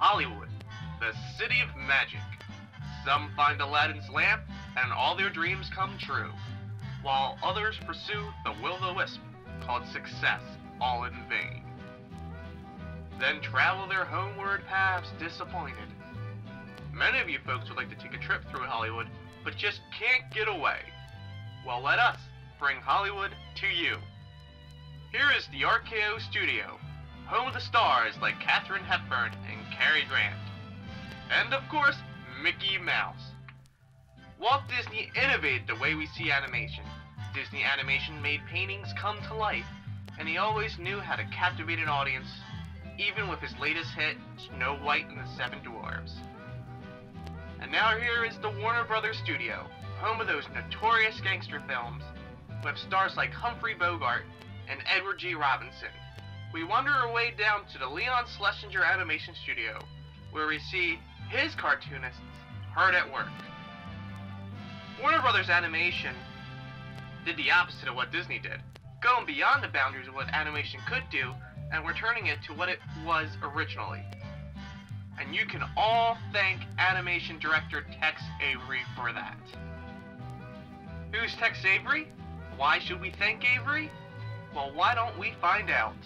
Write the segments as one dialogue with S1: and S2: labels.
S1: Hollywood, the city of magic. Some find Aladdin's lamp and all their dreams come true, while others pursue the will-o-the-wisp called success, all in vain. Then travel their homeward paths disappointed. Many of you folks would like to take a trip through Hollywood, but just can't get away. Well, let us bring Hollywood to you. Here is the RKO Studio, home of the stars like Katharine Hepburn and Cary Grant. And of course, Mickey Mouse. Walt Disney innovated the way we see animation. Disney Animation made paintings come to life, and he always knew how to captivate an audience, even with his latest hit, Snow White and the Seven Dwarfs. And now here is the Warner Brothers Studio, home of those notorious gangster films, with stars like Humphrey Bogart and Edward G. Robinson. We wander our way down to the Leon Schlesinger Animation Studio, where we see his cartoonists hard at work. Warner Brothers Animation did the opposite of what Disney did, going beyond the boundaries of what animation could do and returning it to what it was originally. And you can all thank animation director Tex Avery for that. Who's Tex Avery? Why should we thank Avery? Well, why don't we find out?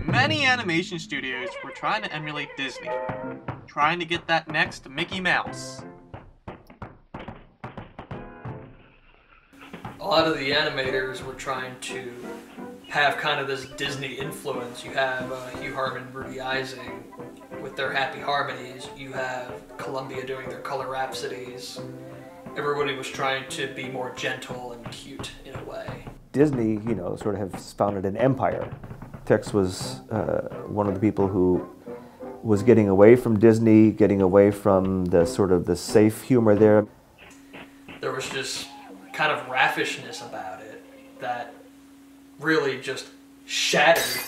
S1: Many animation studios were trying to emulate Disney, trying to get that next Mickey Mouse.
S2: A lot of the animators were trying to have kind of this Disney influence. You have Hugh Harman and Rudy Eising with their Happy Harmonies. You have Columbia doing their Color Rhapsodies. Everybody was trying to be more gentle and cute in a way.
S3: Disney, you know, sort of has founded an empire. Tex was one of the people who was getting away from Disney, getting away from the sort of the safe humor there.
S2: There was just kind of raffishness about it that really just shattered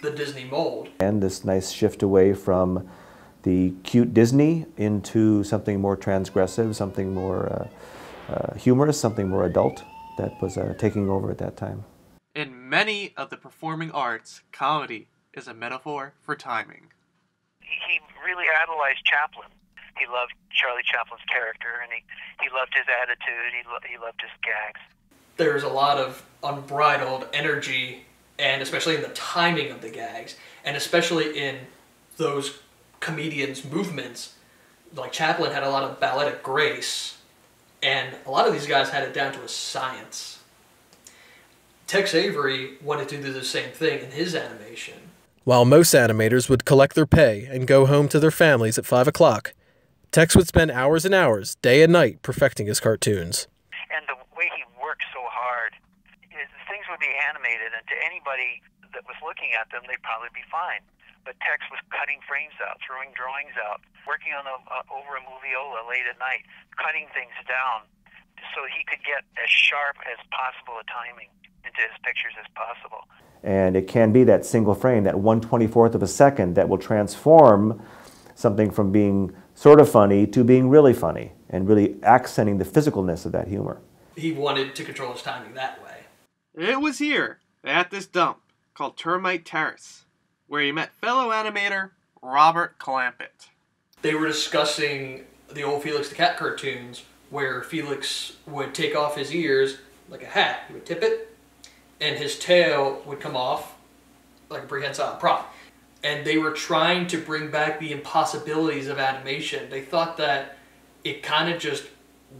S2: the Disney mold.
S3: And this nice shift away from the cute Disney into something more transgressive, something more humorous, something more adult that was taking over at that time.
S1: In many of the performing arts, comedy is a metaphor for timing.
S4: He really idolized Chaplin. He loved Charlie Chaplin's character, and he loved his attitude, he loved his gags.
S2: There's a lot of unbridled energy, and especially in the timing of the gags, and especially in those comedians' movements. Like Chaplin had a lot of balletic grace, and a lot of these guys had it down to a science. Tex Avery wanted to do the same thing in his animation.
S5: While most animators would collect their pay and go home to their families at 5 o'clock, Tex would spend hours and hours, day and night, perfecting his cartoons.
S4: And the way he worked so hard, things would be animated, and to anybody that was looking at them, they'd probably be fine. But Tex was cutting frames out, throwing drawings out, working on over a moviola late at night, cutting things down so he could get as sharp as possible a timing into his pictures as possible.
S3: And it can be that single frame, that 1/24th of a second, that will transform something from being sort of funny to being really funny and really accenting the physicalness of that humor.
S2: He wanted to control his timing that way.
S1: It was here, at this dump, called Termite Terrace, where he met fellow animator Robert Clampett.
S2: They were discussing the old Felix the Cat cartoons, where Felix would take off his ears like a hat. He would tip it, and his tail would come off like a prehensile prop. And they were trying to bring back the impossibilities of animation. They thought that it kind of just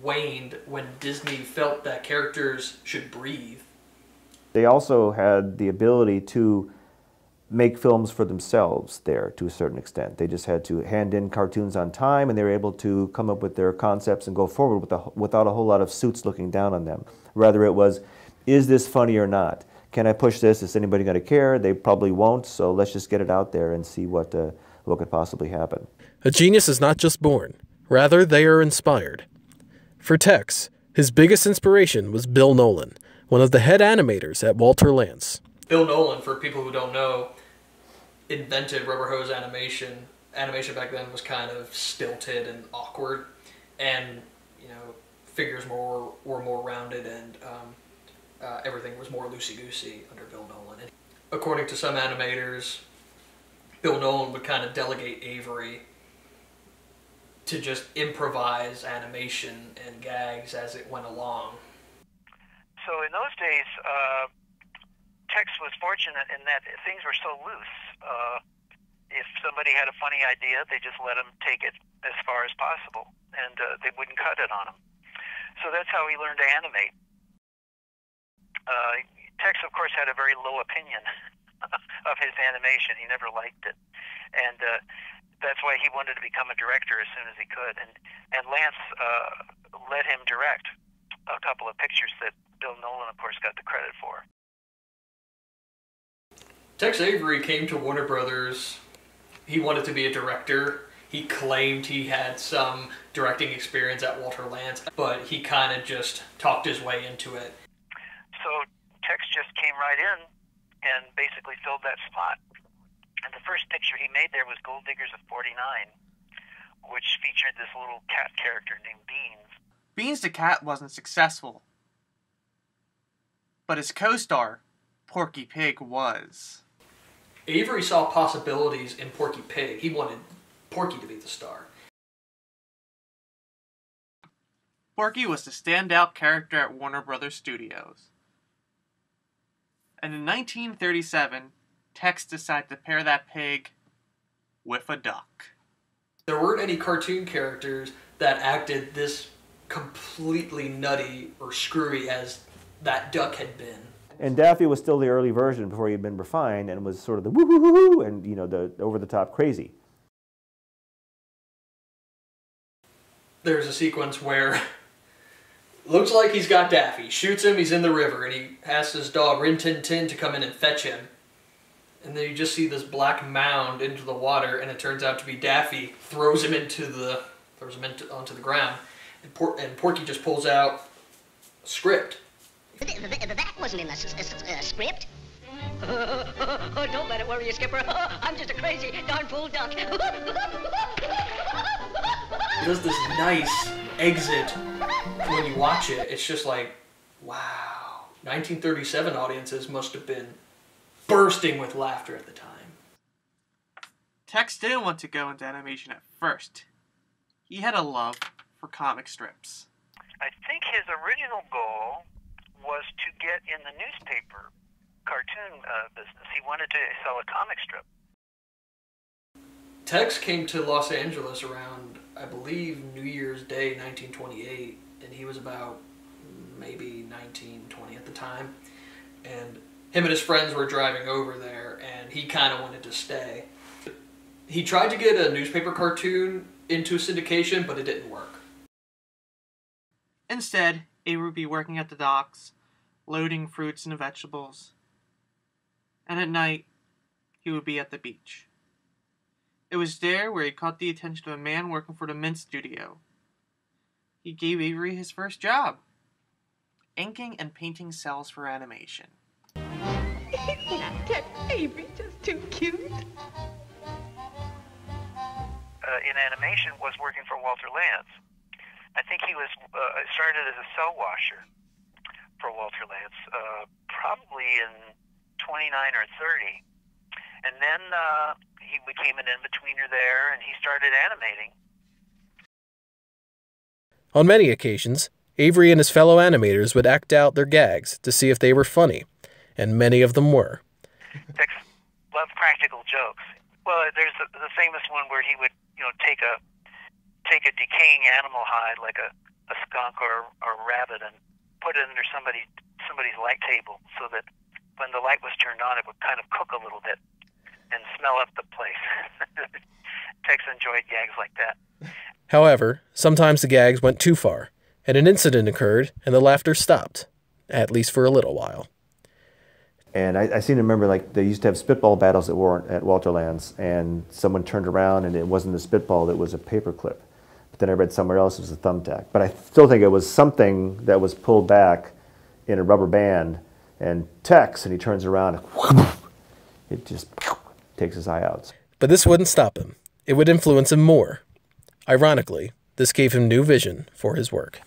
S2: waned when Disney felt that characters should breathe.
S3: They also had the ability to make films for themselves there to a certain extent. They just had to hand in cartoons on time, and they were able to come up with their concepts and go forward without a whole lot of suits looking down on them. Rather it was, is this funny or not? Can I push this? Is anybody going to care? They probably won't, so let's just get it out there and see what what could possibly happen.
S5: A genius is not just born. Rather, they are inspired. For Tex, his biggest inspiration was Bill Nolan, one of the head animators at Walter Lantz.
S2: Bill Nolan, for people who don't know, invented rubber hose animation. Animation back then was kind of stilted and awkward, and figures were more rounded, and everything was more loosey-goosey under Bill Nolan. And according to some animators, Bill Nolan would kind of delegate Avery to just improvise animation and gags as it went along.
S4: So in those days, Tex was fortunate in that things were so loose. If somebody had a funny idea, they just let him take it as far as possible, and they wouldn't cut it on him. So that's how he learned to animate. Tex, of course, had a very low opinion of his animation. He never liked it, and that's why he wanted to become a director as soon as he could. And Lantz let him direct a couple of pictures that Bill Nolan, of course, got the credit for.
S2: Tex Avery came to Warner Brothers. He wanted to be a director. He claimed he had some directing experience at Walter Lantz, but he kind of just talked his way into it.
S4: So Tex just came right in and basically filled that spot. And the first picture he made there was Gold Diggers of 49, which featured this little cat character named Beans.
S1: Beans the cat wasn't successful, but his co-star, Porky Pig, was.
S2: Avery saw possibilities in Porky Pig. He wanted Porky to be the star.
S1: Porky was the standout character at Warner Brothers Studios. And in 1937, Tex decided to pair that pig with a duck.
S2: There weren't any cartoon characters that acted this completely nutty or screwy as that duck had been.
S3: And Daffy was still the early version before he had been refined and was sort of the woo woo woo woo and the over-the-top crazy.
S2: There's a sequence where looks like he's got Daffy, shoots him, he's in the river, and he asks his dog Rin Tin Tin to come in and fetch him. And then you just see this black mound into the water, and it turns out to be Daffy, throws him onto the ground, and Porky just pulls out a script.
S6: That wasn't in the script. Don't let it worry you, Skipper. I'm just a crazy darn fool duck.
S2: He does this nice exit when you watch it. It's just like, wow. 1937 audiences must have been bursting with laughter at the time.
S1: Tex didn't want to go into animation at first. He had a love for comic strips.
S4: I think his original goal was to get in the newspaper cartoon business. He wanted to sell a comic strip.
S2: Tex came to Los Angeles around, I believe, New Year's Day, 1928, and he was about maybe 19, 20 at the time. And him and his friends were driving over there, and he kind of wanted to stay. He tried to get a newspaper cartoon into syndication, but it didn't work.
S1: Instead, Avery would be working at the docks, loading fruits and vegetables. And at night, he would be at the beach. It was there where he caught the attention of a man working for the Mint Studio. He gave Avery his first job, inking and painting cells for animation.
S6: Isn't that Tex Avery just too cute?
S4: In animation was working for Walter Lantz. I think he was started as a cell washer for Walter Lantz, probably in 29 or 30. And then he became an in-betweener there, and he started animating.
S5: On many occasions, Avery and his fellow animators would act out their gags to see if they were funny, and many of them were.
S4: Tex loved practical jokes. Well, there's the famous one where he would, take a decaying animal hide like a skunk or a rabbit and put it under somebody's light table so that when the light was turned on, it would kind of cook a little bit and smell up the place. Tex enjoyed gags like that.
S5: However, sometimes the gags went too far, and an incident occurred and the laughter stopped, at least for a little while.
S3: And I seem to remember, like, they used to have spitball battles at Walterlands, and someone turned around and it wasn't a spitball, it was a paperclip. But then I read somewhere else it was a thumbtack. But I still think it was something that was pulled back in a rubber band, and Tex, and he turns around and it just takes his eye out.
S5: But this wouldn't stop him. It would influence him more. Ironically, this gave him new vision for his work.